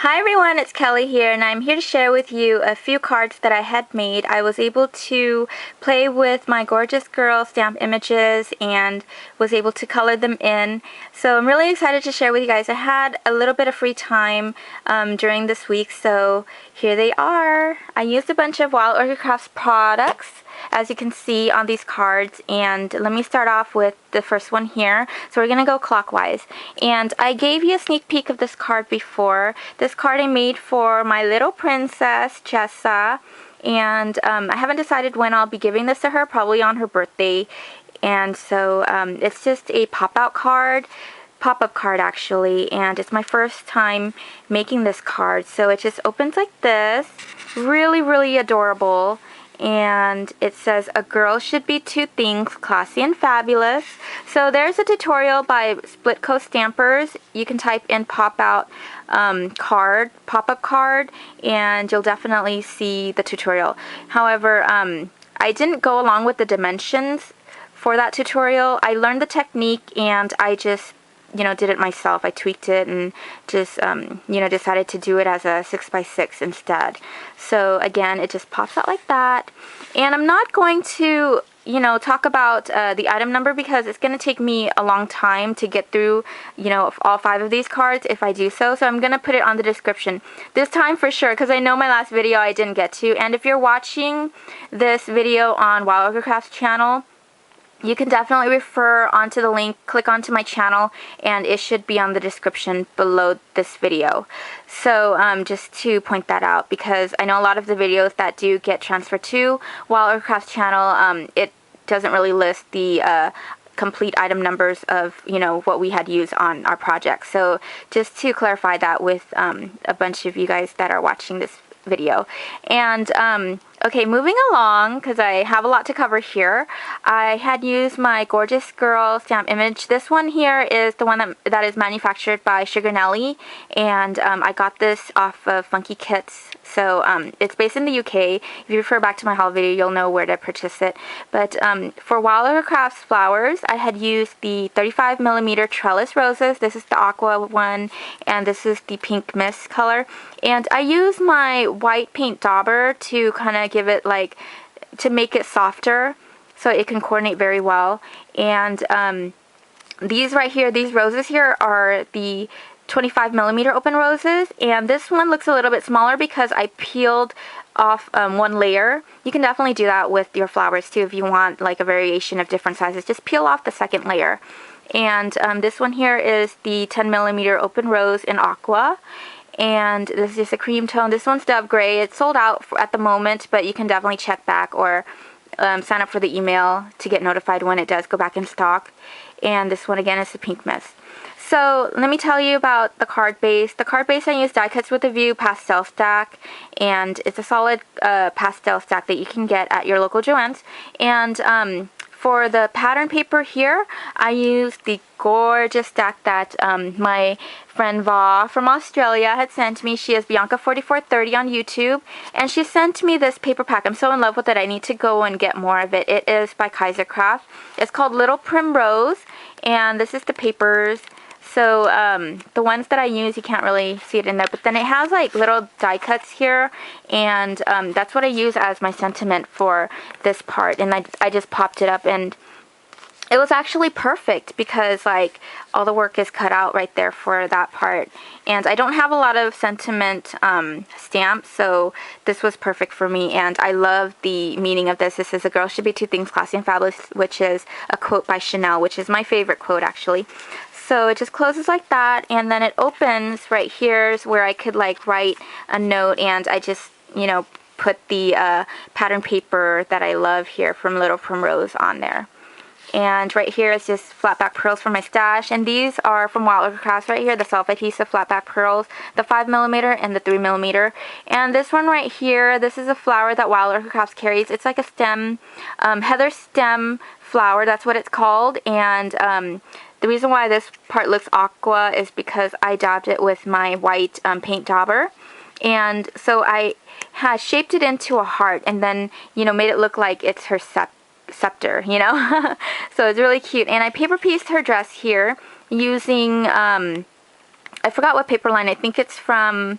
Hi everyone, it's Kelly here, and I'm here to share with you a few cards that I had made. I was able to play with my Gorjuss Girl stamp images and was able to color them in. So I'm really excited to share with you guys. I had a little bit of free time during this week, so here they are. I used a bunch of Wild Orchid Crafts products, as you can see on these cards, and let me start off with the first one here. So we're gonna go clockwise, and I gave you a sneak peek of this card before. This card I made for my little princess Jessa, and I haven't decided when I'll be giving this to her, probably on her birthday. And so it's just a pop-up card actually, and it's my first time making this card. So it just opens like this, really adorable. And it says, a girl should be two things, classy and fabulous. So there's a tutorial by Split Coast Stampers. You can type in pop-up card, and you'll definitely see the tutorial. However, I didn't go along with the dimensions for that tutorial. I learned the technique and I just did it myself. I tweaked it and just, decided to do it as a 6x6 instead. So again, it just pops out like that. And I'm not going to, talk about the item number because it's going to take me a long time to get through, all 5 of these cards if I do so. So I'm going to put it on the description this time for sure, because I know my last video I didn't get to. And if you're watching this video on Wild Orchid Crafts channel, you can definitely refer onto the link, click onto my channel, and it should be on the description below this video. So just to point that out, because I know a lot of the videos that do get transferred to Wild Orchid Crafts channel, it doesn't really list the complete item numbers of what we had used on our project. So just to clarify that with a bunch of you guys that are watching this video. And okay, moving along, because I have a lot to cover here. I had used my Gorjuss Girl stamp image. This one here is the one that is manufactured by Sugar Nelly, and I got this off of Funky Kits. So it's based in the UK. If you refer back to my haul video, you'll know where to purchase it. But for Wild Orchid Crafts flowers, I had used the 35mm Trellis roses. This is the aqua one, and this is the pink mist color. And I used my white paint dauber to kind of give it to make it softer so it can coordinate very well. And these right here, these roses here are the 25mm open roses, and this one looks a little bit smaller because I peeled off one layer. You can definitely do that with your flowers too if you want like a variation of different sizes. Just peel off the second layer. And this one here is the 10mm open rose in aqua, and this is just a cream tone. This one's Dove Gray. It's sold out at the moment, but you can definitely check back or sign up for the email to get notified when it does go back in stock. And this one again is the pink mist. So let me tell you about the card base. The card base I use Die Cuts with a View pastel stack, and it's a solid pastel stack that you can get at your local Joann's. And for the pattern paper here, I used the gorgeous stack that my friend Va from Australia had sent me. She is Bianca4430 on YouTube, and she sent me this paper pack. I'm so in love with it. I need to go and get more of it. It is by Kaisercraft. It's called Lil Primrose, and this is the papers. So the ones that I use, you can't really see it in there, but then it has like little die cuts here, and that's what I use as my sentiment for this part. And I just popped it up, and it was actually perfect because like all the work is cut out right there for that part. And I don't have a lot of sentiment stamps, so this was perfect for me. And I love the meaning of this. This is, a girl should be two things, classy and fabulous, which is a quote by Chanel, which is my favorite quote actually. So it just closes like that, and then it opens right here is where I could like write a note, and I just put the pattern paper that I love here from Lil Primrose on there. And right here is just flatback pearls from my stash, and these are from Wild Orchid Crafts right here, the self-adhesive flatback pearls, the 5mm and the 3mm. And this one right here, this is a flower that Wild Orchid Crafts carries. It's like a stem, heather stem flower, that's what it's called. And the reason why this part looks aqua is because I dabbed it with my white paint dauber. And so I had shaped it into a heart, and then, made it look like it's her scepter, So it's really cute. And I paper pieced her dress here using, I forgot what paper line. I think it's from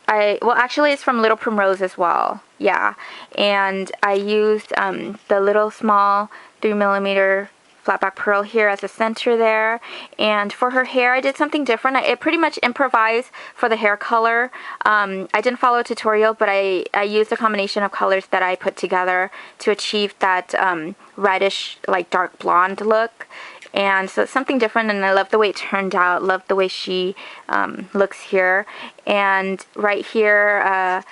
well, actually it's from Lil Primrose as well. Yeah, and I used the little small 3mm flatback pearl here as a center there. And for her hair, I did something different. I pretty much improvised for the hair color. I didn't follow a tutorial, but I used a combination of colors that I put together to achieve that reddish, like dark blonde look. And so it's something different, and I love the way it turned out. Love the way she looks here. And right here,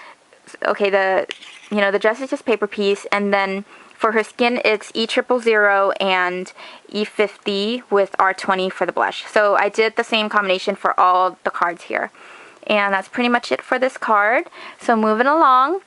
okay, the dress is just paper piece, and then for her skin, it's E000 and E50 with R20 for the blush. So I did the same combination for all the cards here. And that's pretty much it for this card. So moving along,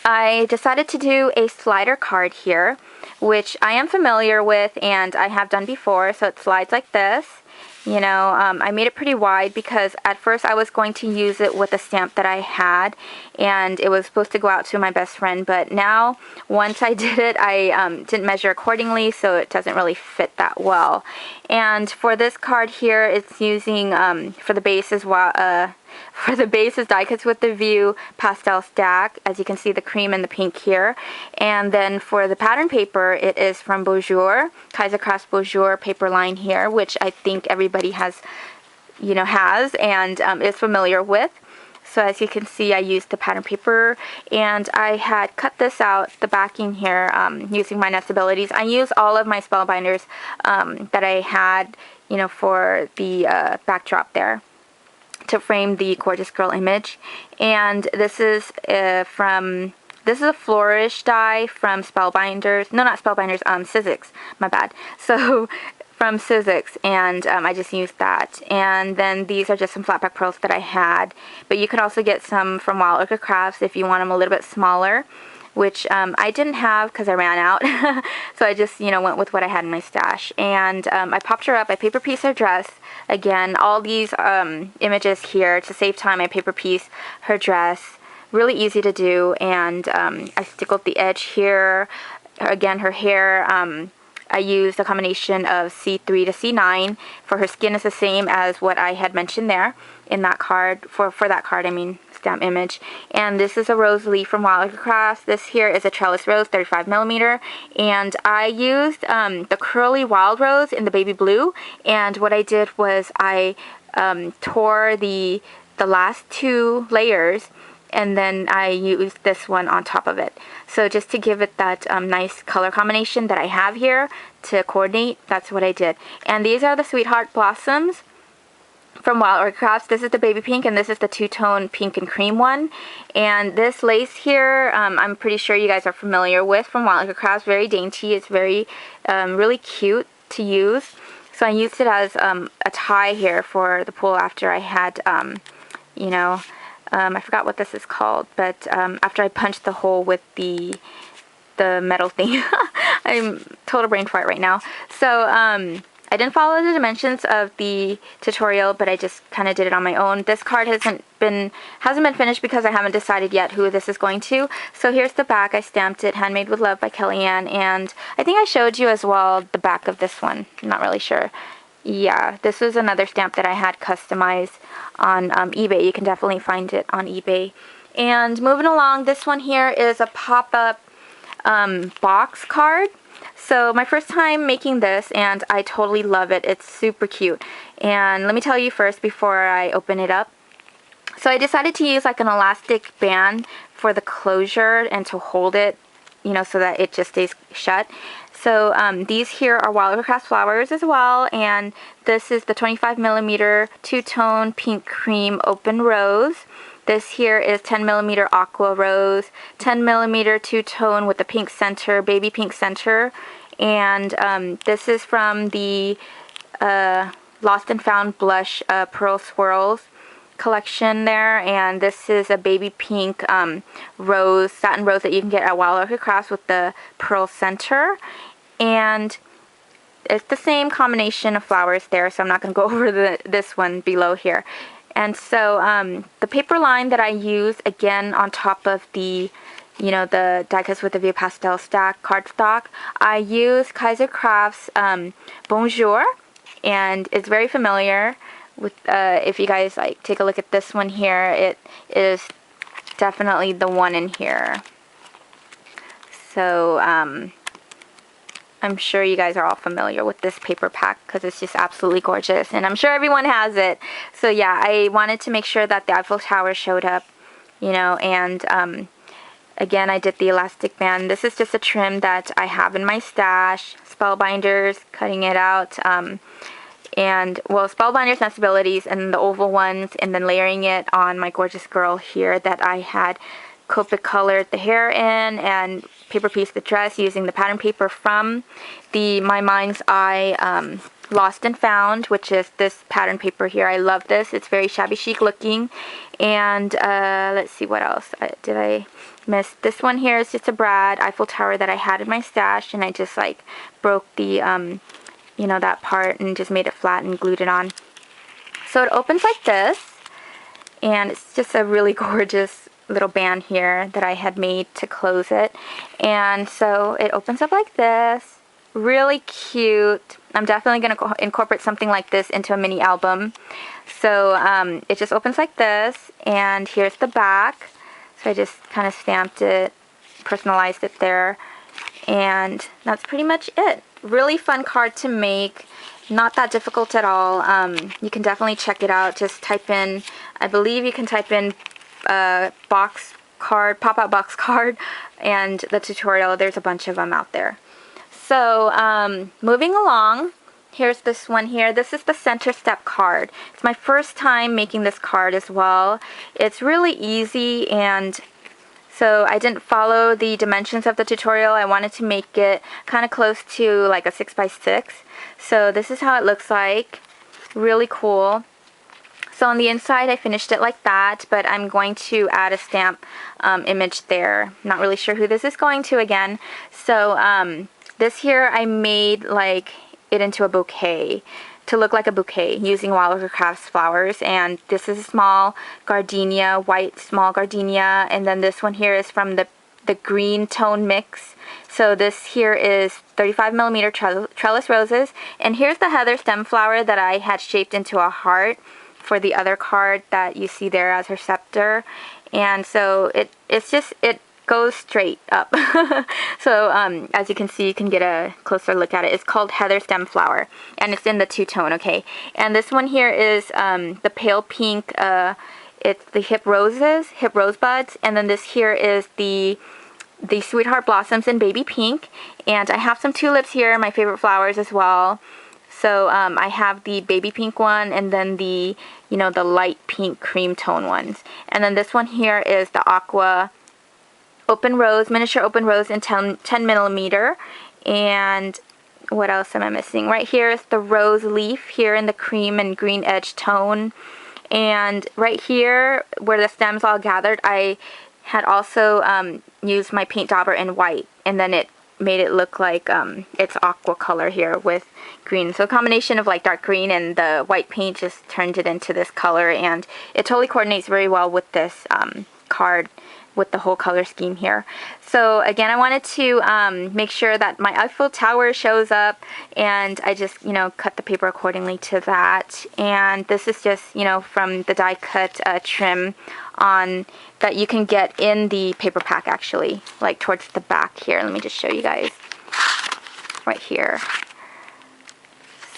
I decided to do a slider card here, which I am familiar with and I have done before. So it slides like this. You know, I made it pretty wide because at first I was going to use it with a stamp that I had, and it was supposed to go out to my best friend, but now once I did it, I didn't measure accordingly, so it doesn't really fit that well. And for this card here, it's using, for the base as well, for the base is Die Cuts with the View Pastel Stack. As you can see, the cream and the pink here. And then for the pattern paper, it is from Bonjour, Kaisercraft Bonjour paper line here, which I think everybody has, and is familiar with. So as you can see, I used the pattern paper, and I had cut this out, the backing here, using my Nestabilities. I used all of my spellbinders that I had, for the backdrop there, to frame the gorgeous girl image. And this is a flourish die from Spellbinders. No, not Spellbinders, Sizzix, my bad. So from Sizzix, and I just used that. And then these are just some flatback pearls that I had, but you could also get some from Wild Orchid Crafts if you want them a little bit smaller, which I didn't have because I ran out. So I just, went with what I had in my stash. And I popped her up. I paper pieced her dress. Again, all these images here, to save time, I paper piece her dress. Really easy to do. And I stickled the edge here. Again, her hair, I used a combination of C3 to C9. For her skin is the same as what I had mentioned there in that card. For that card, I mean, stamp image. And this is a rose leaf from Wild Orchid Crafts. This here is a trellis rose, 35mm, and I used the curly wild rose in the baby blue. And what I did was I tore the last two layers, and then I used this one on top of it. So just to give it that nice color combination that I have here to coordinate, that's what I did. And these are the Sweetheart Blossoms from Wild Orchid Crafts. This is the baby pink, and this is the two-tone pink and cream one. And this lace here, I'm pretty sure you guys are familiar with from Wild Orchid Crafts. Very dainty. It's very, really cute to use. So I used it as a tie here for the pool after I had, I forgot what this is called, but after I punched the hole with the metal thing. I'm total brain fart right now. So, I didn't follow the dimensions of the tutorial, but I just kind of did it on my own. This card hasn't been finished because I haven't decided yet who this is going to. So here's the back. I stamped it, Handmade with Love by Kellyanne, and I think I showed you as well the back of this one. I'm not really sure. Yeah, this was another stamp that I had customized on eBay. You can definitely find it on eBay. And moving along, this one here is a pop-up box card. So my first time making this, and I totally love it. It's super cute. And let me tell you first before I open it up. So I decided to use like an elastic band for the closure and to hold it, so that it just stays shut. So these here are Wild Orchid Crafts flowers as well, and this is the 25mm two-tone pink cream open rose. This here is 10mm aqua rose, 10mm two-tone with the pink center, baby pink center. And this is from the Lost and Found Blush Pearl Swirls collection there. And this is a baby pink rose, satin rose that you can get at Wild Orchid Crafts with the pearl center. And it's the same combination of flowers there, so I'm not going to go over this one below here. And so the paper line that I use, again, on top of the, the Die Cuts with the View Pastel Stack cardstock, I use Kaisercraft's Bonjour, and it's very familiar with if you guys like take a look at this one here, it is definitely the one in here. So I'm sure you guys are all familiar with this paper pack because it's just absolutely gorgeous, and I'm sure everyone has it. So yeah, I wanted to make sure that the Eiffel Tower showed up, you know, and again, I did the elastic band. This is just a trim that I have in my stash. Spellbinders, cutting it out, and well, spellbinders, nestabilities, and the oval ones, and then layering it on my gorgeous girl here that I had Copic colored the hair in, and paper piece the dress using the pattern paper from the My Mind's Eye Lost and Found, which is this pattern paper here. I love this. It's very shabby chic looking. And let's see what else did I miss. This one here is just a brad Eiffel Tower that I had in my stash, and I just like broke the you know, that part and just made it flat and glued it on. So it opens like this, and it's just a really gorgeous little band here that I had made to close it. And so it opens up like this, really cute. I'm definitely going to incorporate something like this into a mini album. So it just opens like this, and here's the back. So I just kind of stamped it, personalized it there, and that's pretty much it. Really fun card to make, not that difficult at all. You can definitely check it out. Just type in, I believe you can type in box card, pop-out box card, and the tutorial. There's a bunch of them out there. So moving along, here's this one here. This is the center step card. It's my first time making this card as well. It's really easy, and so I didn't follow the dimensions of the tutorial. I wanted to make it kind of close to like a 6x6. So this is how it looks like. Really cool. So on the inside I finished it like that, but I'm going to add a stamp image there. Not really sure who this is going to again. So this here I made like it into a bouquet, to look like a bouquet using Kaisercraft flowers. And this is a small gardenia, white small gardenia, and then this one here is from the green tone mix. So this here is 35mm trellis roses, and here's the heather stem flower that I had shaped into a heart for the other card that you see there as her scepter. And so it goes straight up. So as you can see, you can get a closer look at it. It's called heather stem flower, and it's in the two-tone, okay? And this one here is the pale pink, it's the hip rosebuds, and then this here is the sweetheart blossoms in baby pink. And I have some tulips here, my favorite flowers as well. So I have the baby pink one, and then the, you know, the light pink cream tone ones. And then this one here is the aqua open rose, miniature open rose in 10mm. And what else am I missing? Right here is the rose leaf here in the cream and green edge tone. And right here where the stems all gathered, I had also used my paint dauber in white, and then it made it look like it's aqua color here with green. So a combination of like dark green and the white paint just turned it into this color, and it totally coordinates very well with this card, with the whole color scheme here. So again, I wanted to make sure that my Eiffel Tower shows up, and I just, you know, cut the paper accordingly to that. And this is just, you know, from the die cut trim on that you can get in the paper pack, actually, like towards the back here. Let me just show you guys right here.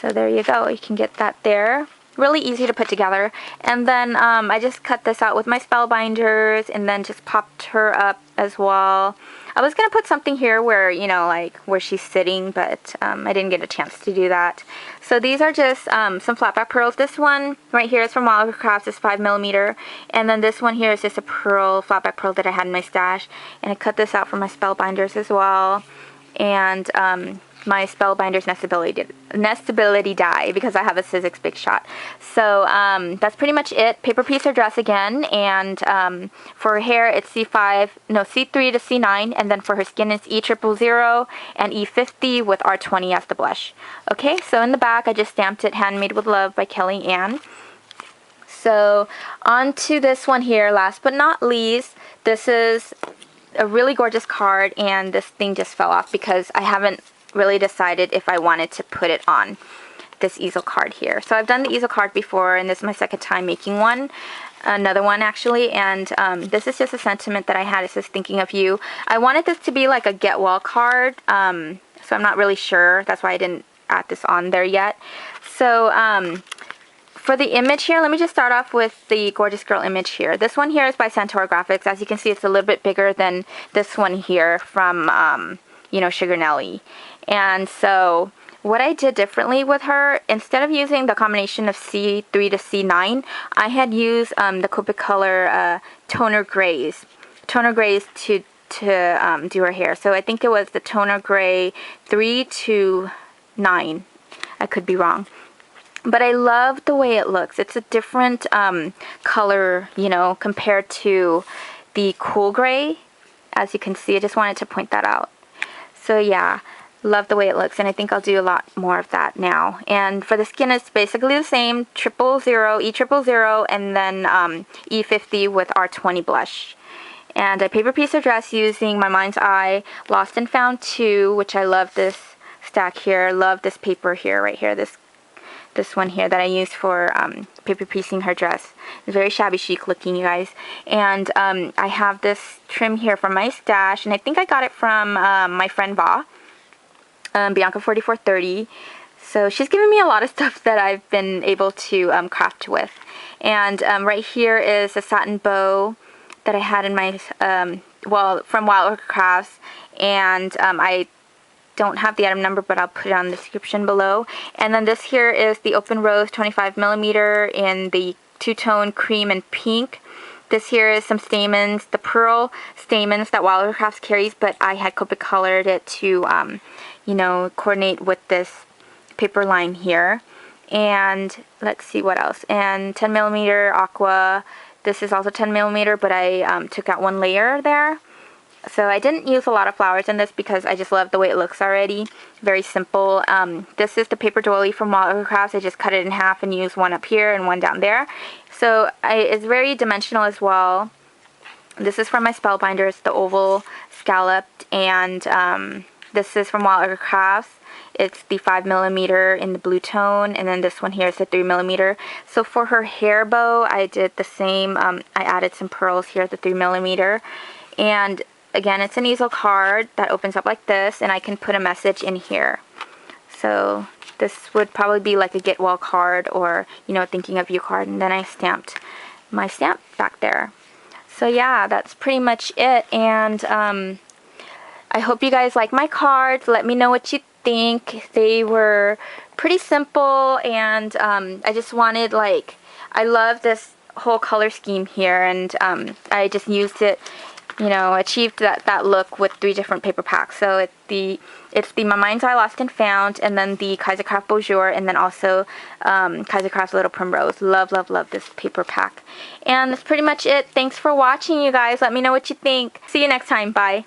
So there you go, you can get that there. Really easy to put together. And then I just cut this out with my spellbinders, and then just popped her up as well. I was gonna put something here where, you know, like where she's sitting, but I didn't get a chance to do that. So these are just some flatback pearls. This one right here is from Kaisercraft, it's 5mm, and then this one here is just a pearl, flatback pearl that I had in my stash, and I cut this out for my spellbinders as well. And my spellbinders nestability die, because I have a Sizzix Big Shot. So that's pretty much it. Paper piece or dress again, and for her hair it's C3 to C9, and then for her skin it's E000 and E50 with R20 as the blush. Okay, so in the back I just stamped it Handmade with Love by Kelly Ann. So on to this one here, last but not least. This is a really gorgeous card, and this thing just fell off because I haven't really decided if I wanted to put it on. this easel card here. So I've done the easel card before, and this is my second time making one. Another one actually, and this is just a sentiment that I had. It says thinking of you. I wanted this to be like a get well card, so I'm not really sure. That's why I didn't add this on there yet. So for the image here, let me just start off with the Gorgeous Girl image here. This one here is by Santoro Graphics. As you can see, it's a little bit bigger than this one here from you know, Sugar Nelly. And so what I did differently with her, instead of using the combination of C3 to C9, I had used the Copic color toner grays to do her hair. So I think it was the toner gray 3 to 9. I could be wrong. But I love the way it looks. It's a different color, you know, compared to the cool gray. As you can see, I just wanted to point that out. So yeah, love the way it looks, and I think I'll do a lot more of that now. And for the skin, it's basically the same, E000, and then E50 with R20 blush. And I paper piece her dress using my Mind's Eye Lost and Found 2, which I love this stack here. Love this paper here, right here, this one here that I used for paper piecing her dress. It's very shabby chic looking, you guys. And I have this trim here from my stash, and I think I got it from my friend Va, Bianca 4430. So she's given me a lot of stuff that I've been able to craft with. And right here is a satin bow that I had in my, well, from Wild Orchid Crafts, and I don't have the item number, but I'll put it on the description below. And then this here is the Open Rose 25mm in the two-tone cream and pink. This here is some stamens, the pearl stamens that Wild Orchid Crafts carries, but I had Copic colored it to, you know, coordinate with this paper line here. And let's see what else. And 10mm aqua. This is also 10mm, but I took out one layer there. So I didn't use a lot of flowers in this because I just love the way it looks already. Very simple. This is the paper doily from Wild Orchid Crafts. I just cut it in half and used one up here and one down there. So it's very dimensional as well. This is from my Spellbinder. It's the oval scalloped, and this is from Wild Orchid Crafts. It's the 5mm in the blue tone, and then this one here is the 3mm. So for her hair bow, I did the same. I added some pearls here at the 3mm, and again, it's an easel card that opens up like this, and I can put a message in here. So this would probably be like a get well card, or, you know, thinking of you card, and then I stamped my stamp back there. So yeah, that's pretty much it, and I hope you guys like my cards. Let me know what you think. They were pretty simple, and I just wanted, like, I love this whole color scheme here, and I just used it, you know, achieved that look with 3 different paper packs. So it's the My Mind's Eye Lost and Found, and then the Kaisercraft Bonjour, and then also Kaisercraft Lil Primrose. Love, love, love this paper pack. And that's pretty much it. Thanks for watching, you guys. Let me know what you think. See you next time. Bye.